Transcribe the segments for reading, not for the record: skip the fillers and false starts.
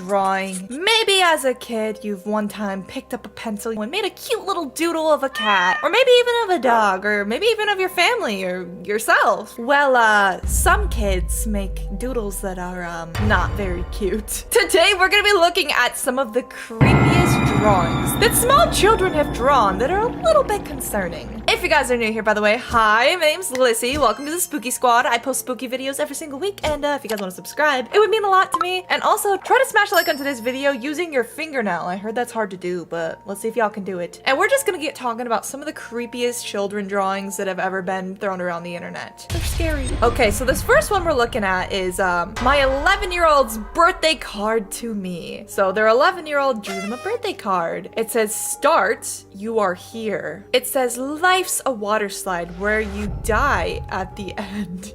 drawing. Maybe as a kid, you've one time picked up a pencil and made a cute little doodle of a cat, or maybe even of a dog, or maybe even of your family or yourself. Well, some kids make doodles that are, not very cute. Today, we're gonna be looking at some of the creepiest drawings that small children have drawn that are a little bit concerning. If you guys are new here, by the way, hi, my name's Lyssy. Welcome to the Spooky Squad. I post spooky videos every single week, and if you guys want to subscribe, it would mean a lot to me. And also, try to smash a like on today's video using your fingernail. I heard that's hard to do, but let's see if y'all can do it. And we're just gonna get talking about some of the creepiest children drawings that have ever been thrown around the internet. They're scary. Okay, so this first one we're looking at is my 11-year-old's birthday card to me. So their 11-year-old drew them a birthday card. It says, "Start, you are here." It says, "Life's a water slide where you die at the end."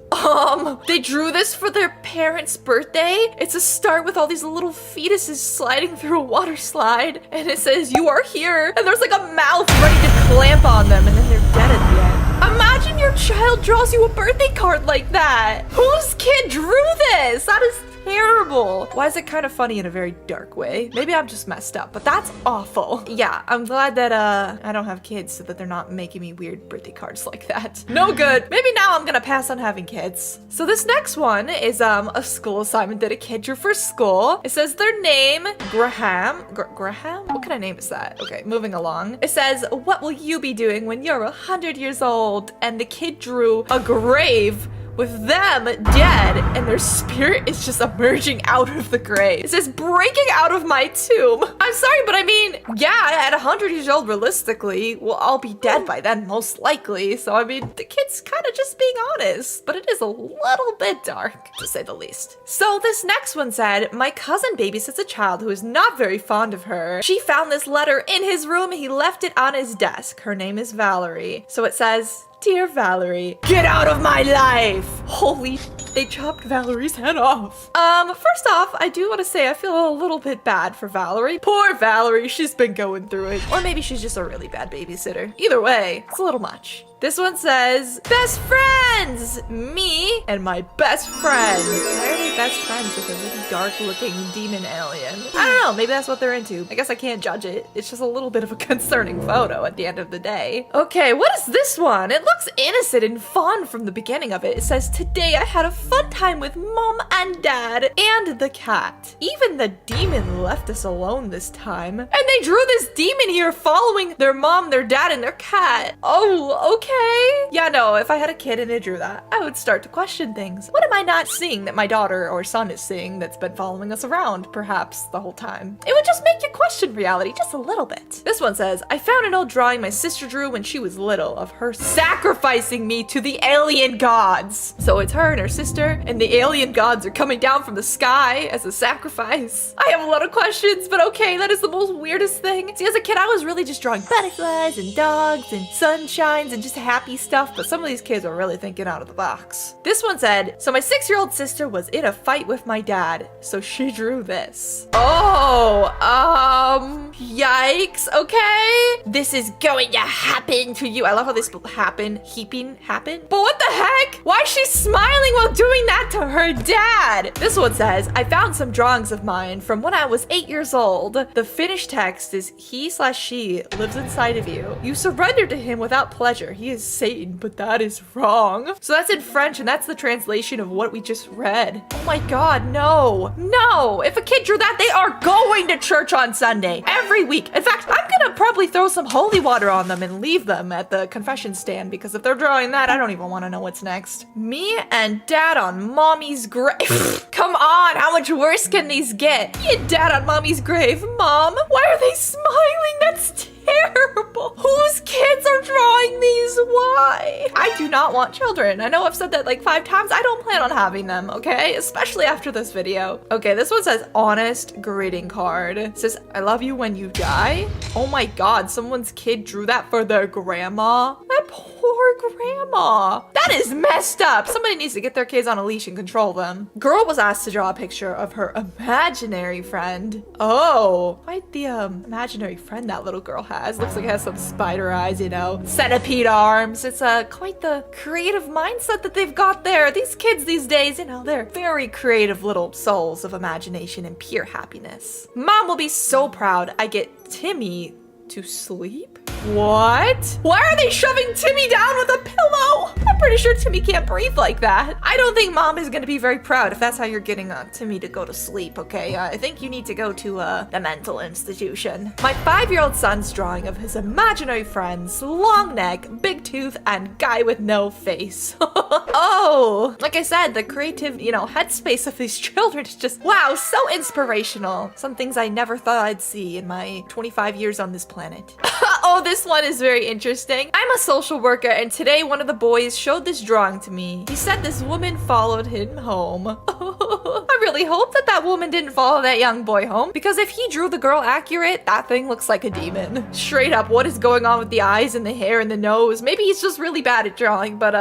They drew this for their parents' birthday. It's a start with all these little fetuses sliding through a water slide, and it says, "You are here," and there's like a mouth ready to clamp on them, and then they're dead at the end. Imagine your child draws you a birthday card like that. Whose kid drew this? That is terrible. Why is it kind of funny in a very dark way? Maybe I'm just messed up, but that's awful. Yeah, I'm glad that I don't have kids so that they're not making me weird birthday cards like that. No good. Maybe now I'm gonna pass on having kids. So this next one is a school assignment that a kid drew for school. It says their name, Graham. Graham? What kind of name is that? Okay, moving along. It says, "What will you be doing when you're 100 years old?" And the kid drew a grave with them dead, and their spirit is just emerging out of the grave. It says, "Breaking out of my tomb." I'm sorry, but I mean, yeah, at 100 years old, realistically, we'll all be dead by then, most likely. So, I mean, the kid's kind of just being honest, but it is a little bit dark, to say the least. So, this next one said, "My cousin babysits a child who is not very fond of her. She found this letter in his room. He left it on his desk. Her name is Valerie." So it says, "Dear Valerie, get out of my life." Holy they chopped Valerie's head off. First off, I do want to say I feel a little bit bad for Valerie. Poor Valerie, she's been going through it. Or maybe she's just a really bad babysitter. Either way, it's a little much. This one says, "Best friends! Me and my best friend." Why are they best friends with a really dark-looking demon alien? I don't know, maybe that's what they're into. I guess I can't judge it. It's just a little bit of a concerning photo at the end of the day. Okay, what is this one? It looks innocent and fun from the beginning of it. It says, "Today I had a fun time with Mom and Dad and the cat. Even the demon left us alone this time." And they drew this demon here following their mom, their dad, and their cat. Oh, okay. Yeah, no, if I had a kid and it drew that, I would start to question things. What am I not seeing that my daughter or son is seeing that's been following us around, perhaps, the whole time? It would just make you question reality just a little bit. This one says, "I found an old drawing my sister drew when she was little of her sacrificing me to the alien gods." So it's her and her sister, and the alien gods are coming down from the sky as a sacrifice. I have a lot of questions, but okay, that is the most weirdest thing. See, as a kid, I was really just drawing butterflies and dogs and sunshines and just happy stuff, but some of these kids are really thinking out of the box. This one said, "So my 6-year-old sister was in a fight with my dad, so she drew this." Oh, yikes, okay. "This is going to happen to you." I love how they spell happen, happen. But what the heck? Why is she smiling while doing that to her dad? This one says, "I found some drawings of mine from when I was 8 years old. The finished text is, he/she lives inside of you. You surrender to him without pleasure. He is Satan, but that is wrong." So that's in French, and that's the translation of what we just read. Oh my god, no. No! If a kid drew that, they are going to church on Sunday. Every week. In fact, I'm gonna probably throw some holy water on them and leave them at the confession stand, because if they're drawing that, I don't even want to know what's next. "Me and Dad on Mommy's grave." Come on, how much worse can these get? "Me and Dad on Mommy's grave. Mom, why are they smiling? That's terrible. Whose kids are drawing these? Why? I do not want children. I know I've said that like 5 times. I don't plan on having them, okay? Especially after this video. Okay, this one says, "Honest greeting card." It says, "I love you when you die." Oh my god, someone's kid drew that for their grandma. That poor grandma. That is messed up. Somebody needs to get their kids on a leash and control them. Girl was asked to draw a picture of her imaginary friend. Oh, quite the imaginary friend that little girl has. Looks like it has some spider eyes, you know, centipede arms. It's quite the creative mindset that they've got there. These kids these days, you know, they're very creative little souls of imagination and pure happiness. Mom will be so proud I get Timmy to sleep? What? Why are they shoving Timmy down with a pillow? I'm pretty sure Timmy can't breathe like that. I don't think Mom is gonna be very proud if that's how you're getting Timmy to go to sleep, okay? I think you need to go to the mental institution. My 5-year-old son's drawing of his imaginary friends, long neck, big tooth, and guy with no face. Oh, like I said, the creative, you know, headspace of these children is just, wow, so inspirational. Some things I never thought I'd see in my 25 years on this planet. Oh, this one is very interesting. I'm a social worker, and today one of the boys showed this drawing to me. He said this woman followed him home. I really hope that that woman didn't follow that young boy home, because if he drew the girl accurate, that thing looks like a demon. Straight up, what is going on with the eyes and the hair and the nose? Maybe he's just really bad at drawing, but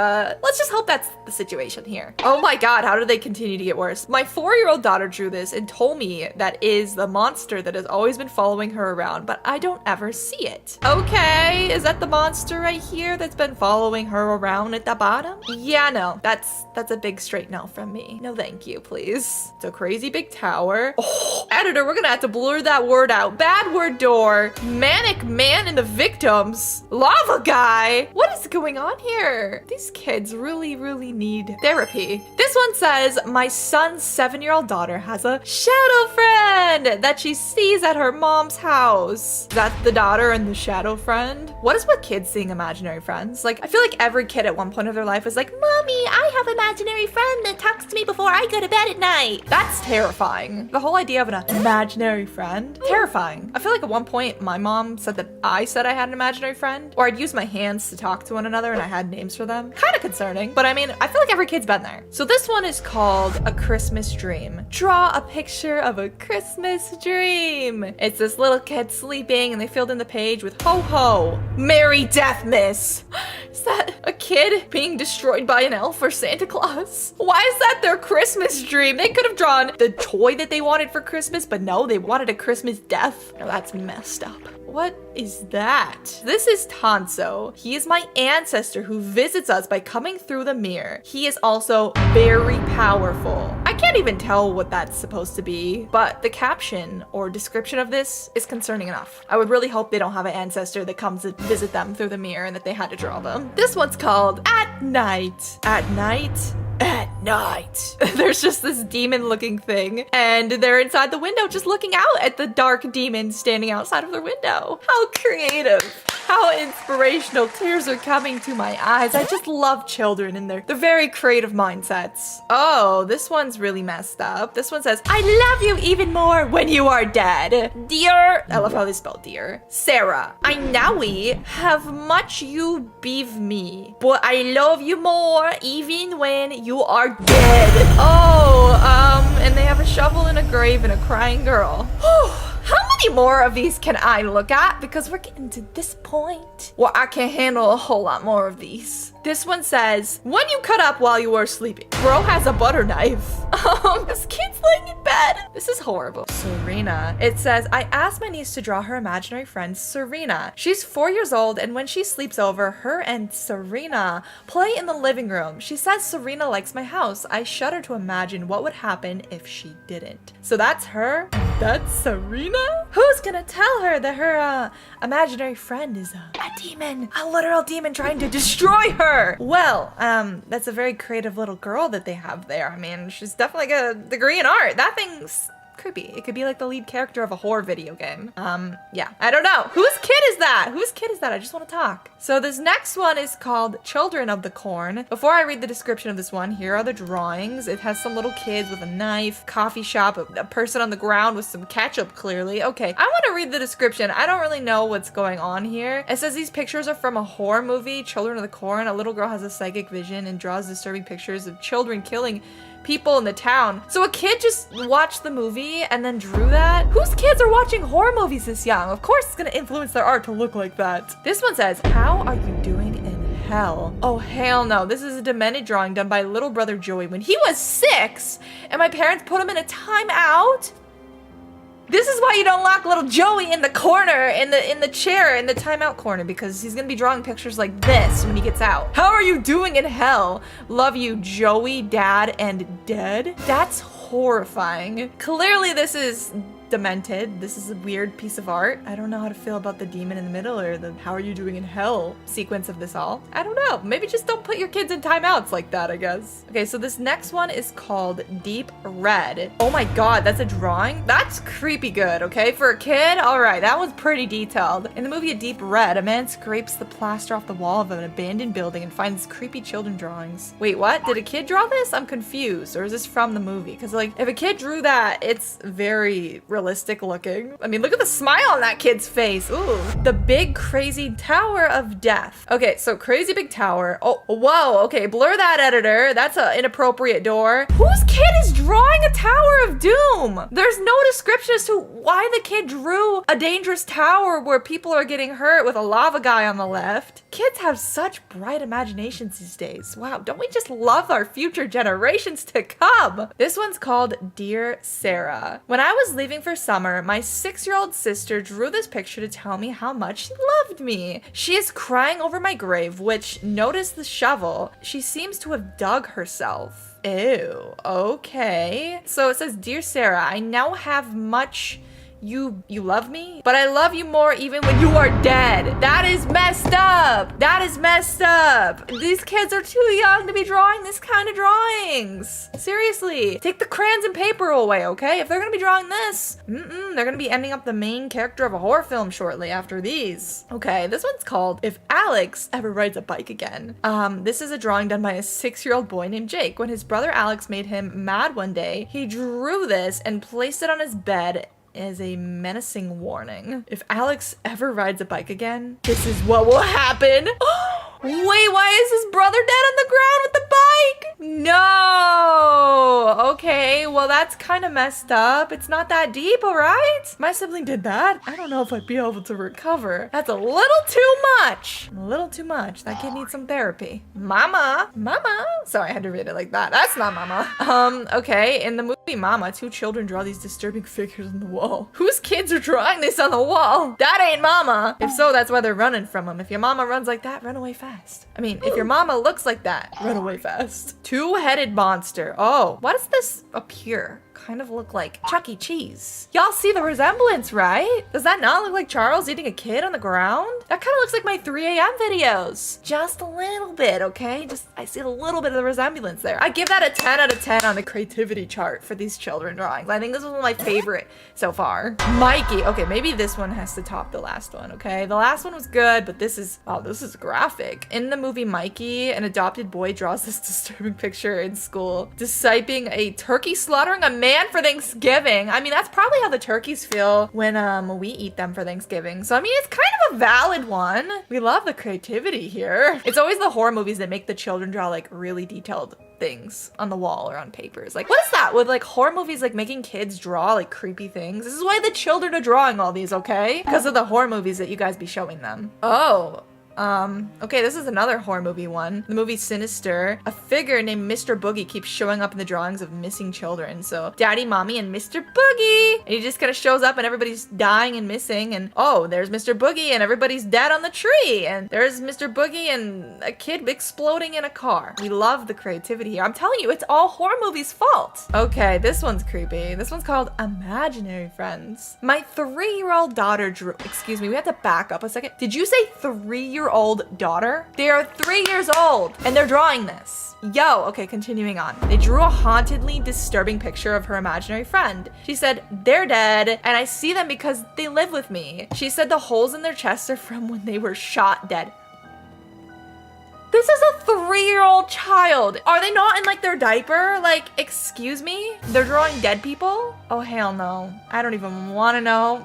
let's just hope that's the situation here. Oh my god, how did they continue to get worse? My 4-year-old daughter drew this and told me that is the monster that has always been following her around, but I don't ever see it. Okay, is that the monster right here that's been following her around at the bottom? Yeah, no, that's a big straight no from me. No thank you, please. It's a crazy big tower. Oh, editor, we're gonna have to blur that word out. Bad word door. Manic man and the victims. Lava guy. What is going on here? These kids really, really need therapy. This one says, my son's 7-year-old daughter has a shadow friend that she sees at her mom's house. Is that the daughter and the shadow friend? What is with kids seeing imaginary friends? Like, I feel like every kid at one point of their life is like, Mommy, I have an imaginary friend that talks to me before I go to bed at night. That's terrifying. The whole idea of an imaginary friend, terrifying. I feel like at one point my mom said that I said I had an imaginary friend, or I'd use my hands to talk to one another and I had names for them. Kind of concerning, but I mean, I feel like every kid's been there. So this one is called A Christmas Dream. Draw a picture of a Christmas dream. It's this little kid sleeping and they filled in the page with ho ho, Merry Deathmas. Is that a kid being destroyed by an elf or Santa Claus? Why is that their Christmas dream? They could have drawn the toy that they wanted for Christmas, but no, they wanted a Christmas death. Now that's messed up. What is that? This is Tanso. He is my ancestor who visits us by coming through the mirror. He is also very powerful. I can't even tell what that's supposed to be, but the caption or description of this is concerning enough. I would really hope they don't have an ancestor that comes to visit them through the mirror and that they had to draw them. This one's called At Night. At Night? At night. There's just this demon looking thing and they're inside the window just looking out at the dark demon standing outside of their window. How creative. How inspirational. Tears are coming to my eyes. I just love children and their very creative mindsets. Oh, this one's really messed up. This one says, I love you even more when you are dead. Dear, I love how they spell dear. Sarah, I now have much you beeve me, but I love you more even when you are dead. Oh, and they have a shovel in a grave and a crying girl. How many more of these can I look at? Because we're getting to this point. Well, I can handle a whole lot more of these. This one says, when you cut up while you were sleeping. Bro has a butter knife. This kid's laying in bed. This is horrible. Serena. It says, I asked my niece to draw her imaginary friend, Serena. She's 4 years old, and when she sleeps over, her and Serena play in the living room. She says Serena likes my house. I shudder to imagine what would happen if she didn't. So that's her? That's Serena? Who's gonna tell her that her imaginary friend is a demon? A literal demon trying to destroy her? Well, that's a very creative little girl that they have there. I mean, she's definitely got a degree in art. That thing's creepy. It could be like the lead character of a horror video game. Yeah, I don't know. Whose kid is that? Whose kid is that? I just want to talk. So this next one is called Children of the Corn. Before I read the description of this one, here are the drawings. It has some little kids with a knife, coffee shop, a person on the ground with some ketchup, clearly. Okay, I want to read the description. I don't really know what's going on here. It says these pictures are from a horror movie, Children of the Corn. A little girl has a psychic vision and draws disturbing pictures of children killing people in the town. So a kid just watched the movie and then drew that? Whose kids are watching horror movies this young? Of course it's gonna influence their art to look like that. This one says, how are you doing in hell? Oh, hell no. This is a demented drawing done by little brother Joey when he was 6 and my parents put him in a timeout. This is why you don't lock little Joey in the corner, in the chair, in the timeout corner, because he's gonna be drawing pictures like this when he gets out. How are you doing in hell? Love you, Joey, Dad, and Dead. That's horrifying. Clearly this is demented. This is a weird piece of art. I don't know how to feel about the demon in the middle or the how are you doing in hell sequence of this all. I don't know. Maybe just don't put your kids in timeouts like that, I guess. Okay, so this next one is called Deep Red. Oh my god, that's a drawing? That's creepy good, okay? For a kid? Alright, that one's pretty detailed. In the movie Deep Red, a man scrapes the plaster off the wall of an abandoned building and finds creepy children drawings. Wait, what? Did a kid draw this? I'm confused. Or is this from the movie? Because like, if a kid drew that, it's very realistic looking. I mean, look at the smile on that kid's face. Ooh. The Big Crazy Tower of Death. Okay, so crazy big tower. Oh, whoa. Okay, blur that, editor. That's an inappropriate door. Whose kid is drawing a Tower of Doom? There's no description as to why the kid drew a dangerous tower where people are getting hurt with a lava guy on the left. Kids have such bright imaginations these days. Wow, don't we just love our future generations to come? This one's called Dear Sarah. When I was leaving for summer, my 6-year-old sister drew this picture to tell me how much she loved me. She is crying over my grave, which, notice the shovel. She seems to have dug herself. Ew, okay. So it says, Dear Sarah, I now have much... You love me? But I love you more even when you are dead. That is messed up. That is messed up. These kids are too young to be drawing this kind of drawings. Seriously. Take the crayons and paper away, okay? If they're gonna be drawing this, they're gonna be ending up the main character of a horror film shortly after these. Okay, this one's called If Alex Ever Rides a Bike Again. This is a drawing done by a 6-year-old boy named Jake. When his brother Alex made him mad one day, he drew this and placed it on his bed as a menacing warning. If Alex ever rides a bike again, this is what will happen. Wait, why is his brother dead on the ground with the bike? No! Okay, well that's kind of messed up. It's not that deep, all right? My sibling did that. I don't know if I'd be able to recover. That's a little too much. A little too much. That kid needs some therapy. Mama. Mama. Sorry, I had to read it like that. That's not mama. Okay, in the movie Mama, 2 children draw these disturbing figures on the wall. Whose kids are drawing this on the wall? That ain't mama. If so, that's why they're running from them. If your mama runs like that, run away fast. I mean, if your mama looks like that, run away fast. 2-headed monster. Oh, why does this appear? Kind of look like Chuck E. Cheese. Y'all see the resemblance, right? Does that not look like Charles eating a kid on the ground? That kind of looks like my 3 a.m. videos. Just a little bit, okay? I see a little bit of the resemblance there. I give that a 10 out of 10 on the creativity chart for these children drawings. I think this was one of my favorite so far. Mikey. Okay, maybe this one has to top the last one, okay? The last one was good, but this is, oh, this is graphic. In the movie Mikey, an adopted boy draws this disturbing picture in school, deciding a turkey slaughtering a man for Thanksgiving. I mean, that's probably how the turkeys feel when we eat them for Thanksgiving. So I mean, it's kind of a valid one. We love the creativity here. It's always the horror movies that make the children draw like really detailed things on the wall or on papers. Like, what is that with like horror movies like making kids draw like creepy things? This is why the children are drawing all these, okay? Because of the horror movies that you guys be showing them. Oh. Okay, this is another horror movie one. The movie Sinister. A figure named Mr. Boogie keeps showing up in the drawings of missing children. So, Daddy, Mommy, and Mr. Boogie! And he just kind of shows up and everybody's dying and missing. And, oh, there's Mr. Boogie and everybody's dead on the tree. And there's Mr. Boogie and a kid exploding in a car. We love the creativity here. I'm telling you, it's all horror movies' fault. Okay, this one's creepy. This one's called Imaginary Friends. My 3-year-old daughter drew... Excuse me, we have to back up a second. Did you say 3-year-old daughter? They are 3 years old and they're drawing this. Yo, okay, continuing on. They drew a hauntedly disturbing picture of her imaginary friend. She said, they're dead and I see them because they live with me. She said the holes in their chests are from when they were shot dead. This is a 3-year-old child. Are they not in like their diaper? Like, excuse me? They're drawing dead people? Oh, hell no. I don't even want to know.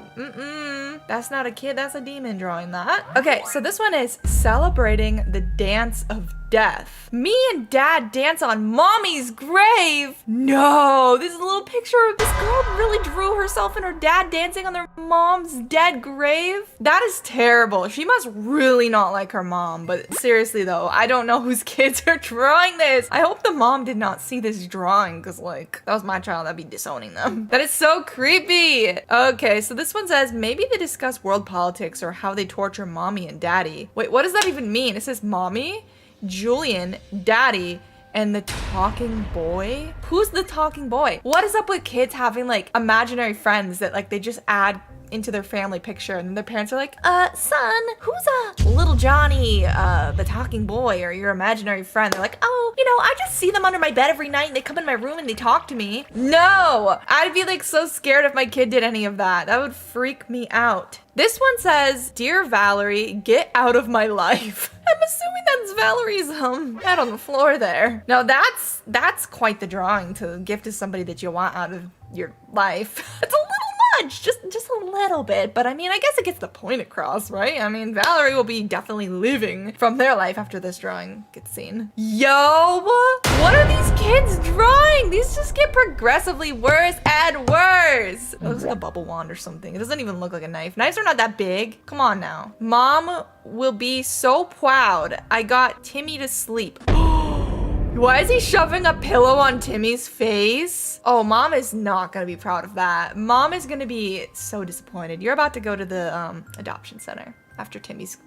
That's not a kid, that's a demon drawing that. Okay, so this one is celebrating the dance of death. Me and dad dance on mommy's grave. No, this is a little picture of this girl really drew herself and her dad dancing on their mom's dead grave. That is terrible. She must really not like her mom. But seriously though, I don't know whose kids are drawing this. I hope the mom did not see this drawing, because like, that was my child, I'd be disowning them. That is so creepy. Okay, so this one says, maybe they discuss world politics or how they torture mommy and daddy. Wait, what does that even mean? It says mommy, Julian, daddy, and the talking boy? Who's the talking boy? What is up with kids having like imaginary friends that like they just add into their family picture, and their parents are like, son, who's little Johnny, the talking boy, or your imaginary friend? They're like, oh, you know, I just see them under my bed every night and they come in my room and they talk to me. No, I'd be like so scared if my kid did any of that. That would freak me out. This one says, Dear Valerie, get out of my life. I'm assuming that's Valerie's head on the floor there. Now that's quite the drawing to give to somebody that you want out of your life. It's a little much, just a little bit, but I mean, I guess it gets the point across, right? I mean, Valerie will be definitely living from their life after this drawing gets seen. Yo, what are these kids drawing? These just get progressively worse and worse. It looks like a bubble wand or something. It doesn't even look like a knife. Knives are not that big. Come on now. Mom will be so proud. I got Timmy to sleep. Why is he shoving a pillow on Timmy's face? Oh, mom is not gonna be proud of that. Mom is gonna be so disappointed. You're about to go to the adoption center after Timmy's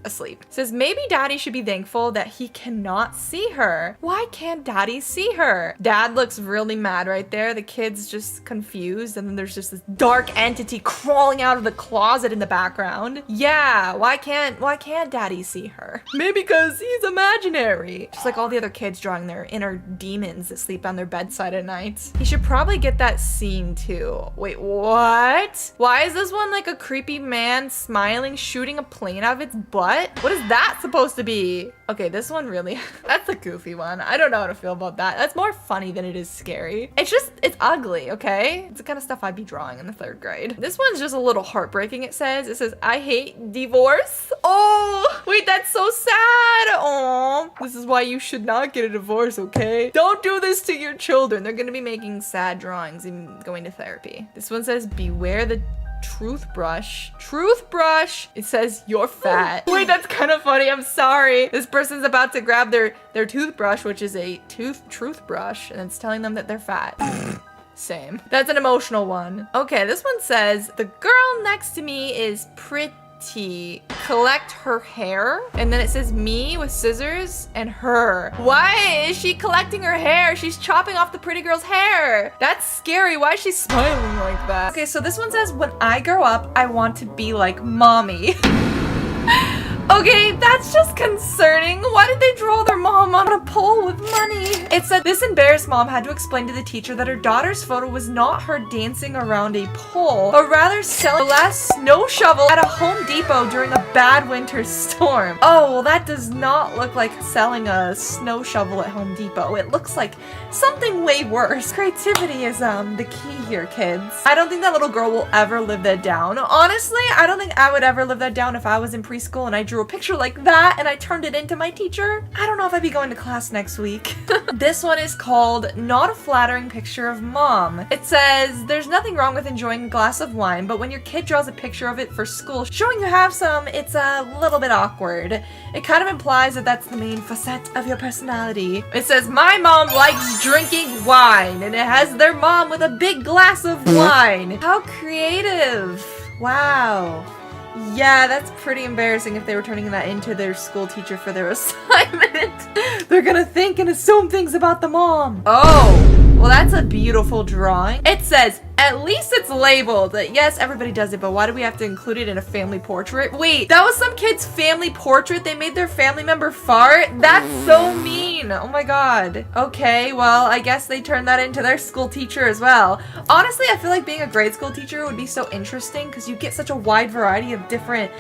asleep. Says maybe daddy should be thankful that he cannot see her. Why can't daddy see her? Dad looks really mad right there. The kid's just confused, and then there's just this dark entity crawling out of the closet in the background. Yeah, why can't daddy see her? Maybe because he's imaginary. Just like all the other kids drawing their inner demons that sleep on their bedside at night. He should probably get that scene too. Wait, what? Why is this one like a creepy man smiling, shooting a plane out of its butt? What is that supposed to be? Okay, this one really, that's a goofy one. I don't know how to feel about that. That's more funny than it is scary. It's ugly, okay? It's the kind of stuff I'd be drawing in the 3rd grade. This one's just a little heartbreaking, it says, I hate divorce. Oh, wait, that's so sad. Oh, this is why you should not get a divorce, okay? Don't do this to your children. They're gonna be making sad drawings and going to therapy. This one says, beware the toothbrush. It says you're fat. Wait, that's kind of funny. I'm sorry. This person's about to grab their toothbrush, which is a truth brush, and it's telling them that they're fat. Same. That's an emotional one. Okay, this one says the girl next to me is pretty. Collect her hair, and then it says me with scissors and her. Why is she collecting her hair? She's chopping off the pretty girl's hair. That's scary. Why is she smiling like that? Okay, so this one says when I grow up I want to be like mommy. Okay, that's just concerning. Why did they draw their mom on a pole with money? It said this embarrassed mom had to explain to the teacher that her daughter's photo was not her dancing around a pole, but rather selling the last snow shovel at a Home Depot during a bad winter storm. Oh, well, that does not look like selling a snow shovel at Home Depot. It looks like something way worse. Creativity is the key here, kids. I don't think that little girl will ever live that down. Honestly, I don't think I would ever live that down if I was in preschool and I drew a picture like that and I turned it into my teacher. I don't know if I'd be going to class next week. This one is called Not a Flattering Picture of Mom. It says, there's nothing wrong with enjoying a glass of wine, but when your kid draws a picture of it for school showing you have some, it's a little bit awkward. It kind of implies that that's the main facet of your personality. It says, my mom likes drinking wine, and it has their mom with a big glass of wine. How creative. Wow. Yeah, that's pretty embarrassing if they were turning that into their school teacher for their assignment. They're gonna think and assume things about the mom. Oh, well, that's a beautiful drawing. It says, at least it's labeled. Yes, everybody does it, but why do we have to include it in a family portrait? Wait, that was some kid's family portrait? They made their family member fart? That's so mean. Oh my god. Okay, well, I guess they turned that into their school teacher as well. Honestly, I feel like being a grade school teacher would be so interesting because you get such a wide variety of different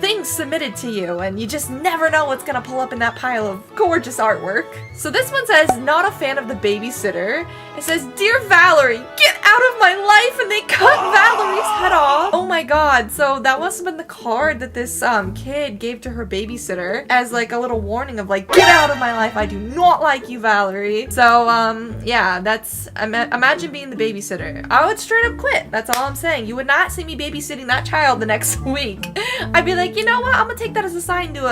things submitted to you, and you just never know what's gonna pull up in that pile of gorgeous artwork. So this one says, not a fan of the babysitter. It says, Dear Valerie, get out of my life, and they cut Valerie's head off. Oh my god. So that must have been the card that this kid gave to her babysitter as like a little warning of like, get out of my life. I do not like you, Valerie. So yeah, that's imagine being the babysitter. I would straight up quit. That's all I'm saying. You would not see me babysitting that child the next week. I'd be like, you know what? I'm gonna take that as a sign to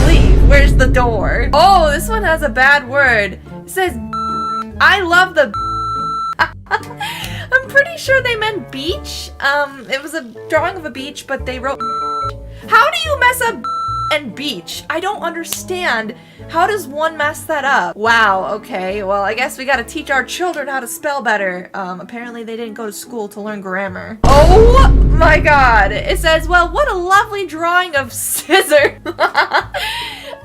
leave. Where's the door? Oh, this one has a bad word. It says, I love the I'm pretty sure they meant beach. It was a drawing of a beach, but they wrote How do you mess up and beach? I don't understand. How does one mess that up? Wow, okay. Well, I guess we gotta teach our children how to spell better. Apparently they didn't go to school to learn grammar. Oh my god. It says, well, what a lovely drawing of scissor.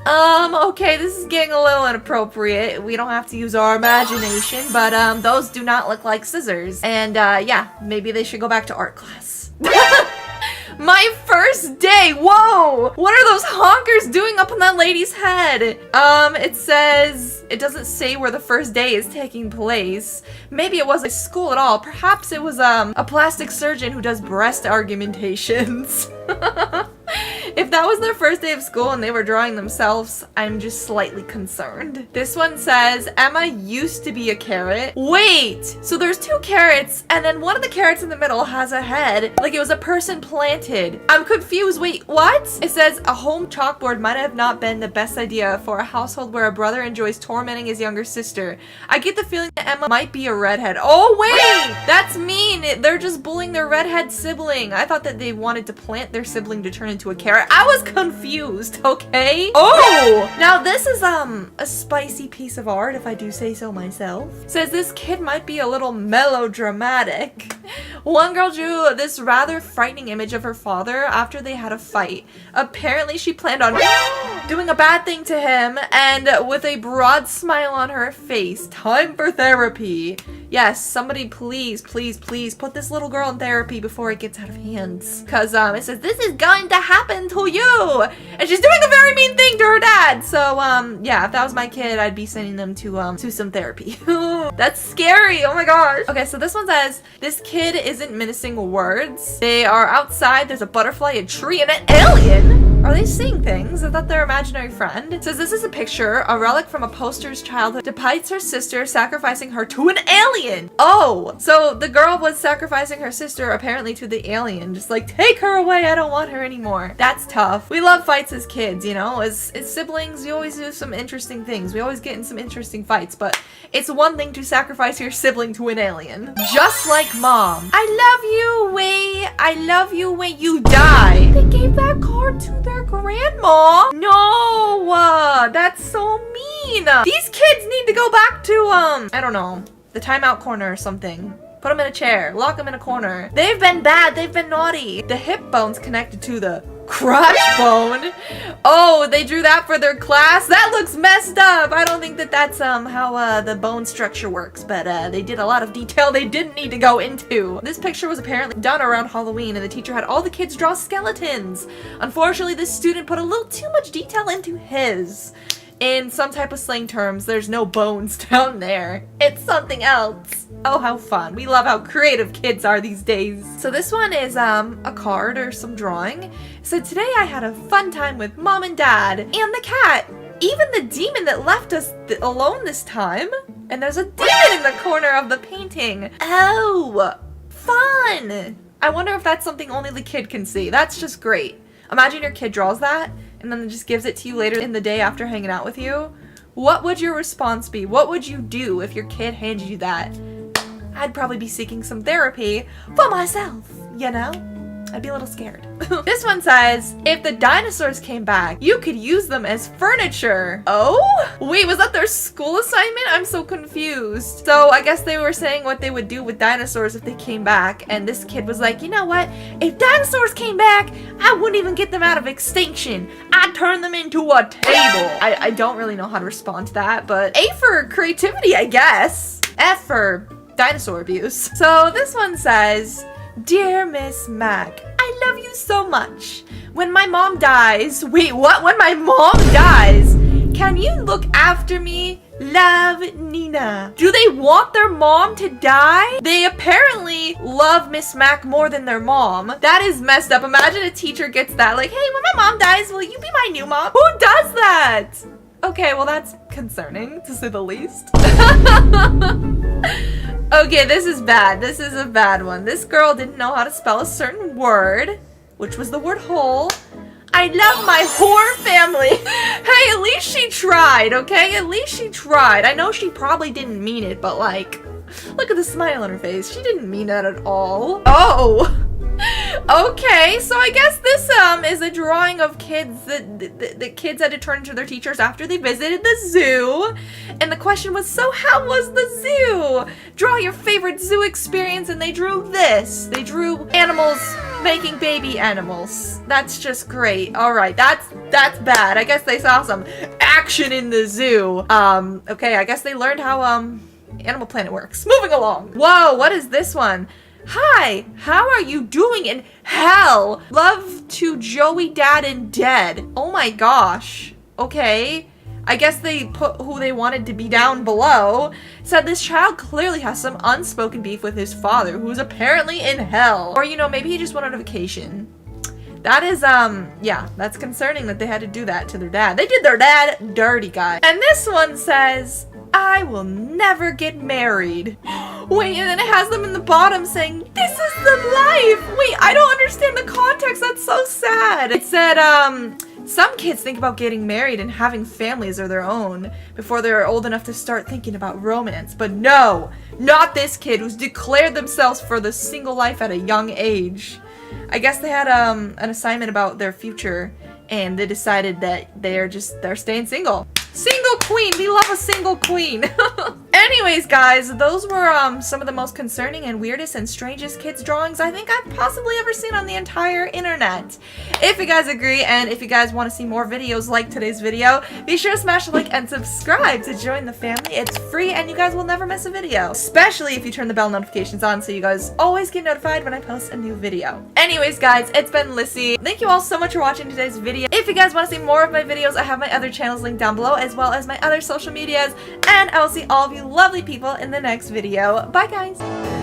Okay, this is getting a little inappropriate. We don't have to use our imagination, but those do not look like scissors. And yeah, maybe they should go back to art class. My first day! Whoa! What are those honkers doing up on that lady's head? It says, it doesn't say where the first day is taking place. Maybe it wasn't school at all. Perhaps it was a plastic surgeon who does breast argumentations. If that was their first day of school and they were drawing themselves, I'm just slightly concerned. This one says, Emma used to be a carrot. Wait! So there's two carrots, and then one of the carrots in the middle has a head, like it was a person planted. I'm confused. Wait, what? It says, a home chalkboard might have not been the best idea for a household where a brother enjoys tormenting his younger sister. I get the feeling that Emma might be a redhead. Oh, wait! That's mean! They're just bullying their redhead sibling. I thought that they wanted to plant their sibling to turn into a carrot. I was confused, okay? Oh! Now this is a spicy piece of art, if I do say so myself. It says this kid might be a little melodramatic. One girl drew this rather frightening image of her father after they had a fight. Apparently she planned on doing a bad thing to him, and with a broad smile on her face. Time for therapy. Yes, somebody please, please, please put this little girl in therapy before it gets out of hands. Cause it says, this is going to happen to you! And she's doing a very mean thing to her dad! So, yeah, if that was my kid, I'd be sending them to some therapy. That's scary, oh my gosh. Okay, so this one says, this kid isn't menacing words. They are outside, there's a butterfly, a tree, and an alien! Are they seeing things? I thought their imaginary friend. It says this is a picture, a relic from a poster's childhood, depicts her sister sacrificing her to an alien. Oh, so the girl was sacrificing her sister apparently to the alien. Just like, take her away, I don't want her anymore. That's tough. We love fights as kids, you know? As siblings, you always do some interesting things. We always get in some interesting fights, but it's one thing to sacrifice your sibling to an alien. Just like mom. I love you, Wei. I love you when you die. They gave that card to their grandma. No, that's so mean. These kids need to go back to, I don't know, the timeout corner or something. Put them in a chair, lock them in a corner. They've been bad, they've been naughty. The hip bone's connected to the crotch bone. Oh, they drew that for their class? That looks messed up. I don't think that that's how the bone structure works, but they did a lot of detail they didn't need to go into. This picture was apparently done around Halloween, and the teacher had all the kids draw skeletons. Unfortunately, this student put a little too much detail into his. In some type of slang terms, there's no bones down there. It's something else. Oh, how fun. We love how creative kids are these days. So this one is a card or some drawing. So today I had a fun time with mom and dad and the cat. Even the demon that left us alone this time. And there's a demon in the corner of the painting. Oh, fun. I wonder if that's something only the kid can see. That's just great. Imagine your kid draws that and then just gives it to you later in the day after hanging out with you. What would your response be? What would you do if your kid handed you that? I'd probably be seeking some therapy for myself, you know? I'd be a little scared. This one says, if the dinosaurs came back, you could use them as furniture. Oh? Wait, was that their school assignment? I'm so confused. So I guess they were saying what they would do with dinosaurs if they came back. And this kid was like, you know what? If dinosaurs came back, I wouldn't even get them out of extinction. I'd turn them into a table. I don't really know how to respond to that, but A for creativity, I guess. F for dinosaur abuse. So this one says, dear Miss Mac, I love you so much. When my mom dies, wait, what? When my mom dies, can you look after me? Love, Nina. Do they want their mom to die? They apparently love Miss Mac more than their mom. That is messed up. Imagine a teacher gets that, like, hey, when my mom dies, will you be my new mom? Who does that? Okay, well, that's concerning, to say the least. Okay, this is bad. This is a bad one. This girl didn't know how to spell a certain word, which was the word hole. I love my whore family. Hey, at least she tried, okay? At least she tried. I know she probably didn't mean it, but like, look at the smile on her face. She didn't mean that at all. Oh. Okay, so I guess this is a drawing of kids that the kids had to turn to their teachers after they visited the zoo. And the question was, so how was the zoo? Draw your favorite zoo experience, and they drew this. They drew animals making baby animals. That's just great. All right, that's bad. I guess they saw some action in the zoo. Okay, I guess they learned how Animal Planet works. Moving along. Whoa, what is this one? Hi, how are you doing in hell? Love to Joey, Dad, and Dead. Oh my gosh. Okay. I guess they put who they wanted to be down below. Said this child clearly has some unspoken beef with his father, who's apparently in hell. Or, you know, maybe he just went on a vacation. That is, yeah, that's concerning that they had to do that to their dad. They did their dad dirty, guys. And this one says, I will never get married. Wait, and then it has them in the bottom saying, this is the life. Wait, I don't understand the context. That's so sad. It said, some kids think about getting married and having families of their own before they're old enough to start thinking about romance. But no, not this kid who's declared themselves for the single life at a young age. I guess they had an assignment about their future, and they decided that they're staying single. Single queen! We love a single queen! Anyways, guys, those were some of the most concerning and weirdest and strangest kids drawings I think I've possibly ever seen on the entire internet. If you guys agree, and if you guys want to see more videos like today's video, be sure to smash a like and subscribe to join the family. It's free and you guys will never miss a video. Especially if you turn the bell notifications on so you guys always get notified when I post a new video. Anyways, guys, it's been Lyssy. Thank you all so much for watching today's video. If you guys want to see more of my videos, I have my other channels linked down below, as well as my other social medias, and I will see all of you lovely people in the next video. Bye, guys!